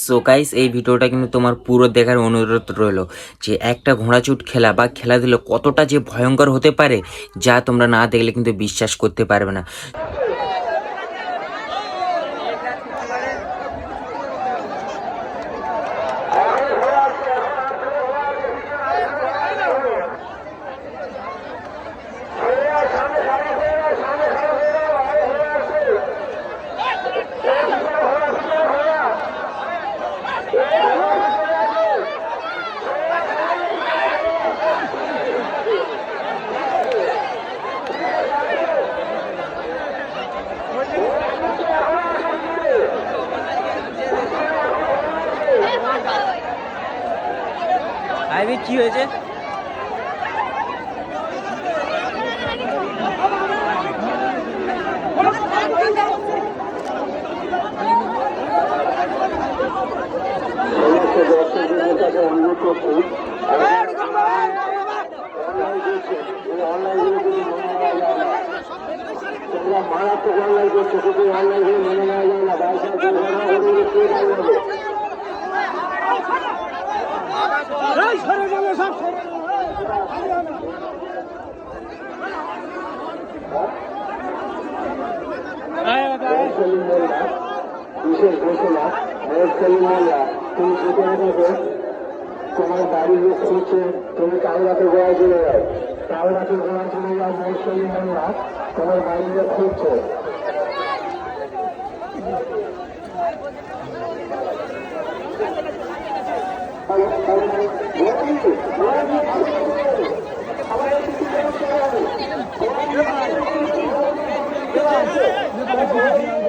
So guys এই ভিডিওটা কিন্তু তোমার পুরো দেখার অনুরোধ রইল যে একটা ঘোড়াচুট খেলা বা খেলা দিলে কতটা যে ভয়ঙ্কর হতে পারে যা তোমরা না দেখলে কিন্তু বিশ্বাস করতে পারবে না। আইবি কি হয়েছে? মারাত্মক অনলাইন করছে, শুধু অনলাইন মেনে নেওয়া যায় না। বিশেষ ঘোষণা, তুমি সেখানে থাকো, তোমার বাড়ির লোক খুঁজছে, তুমি কালরাতে গোয়া চলে যাও, কালরাতে গোয়া চলে যাও। মৌসুমী মোল্লা তোমার বাড়ির লোক খুঁজছে। আমার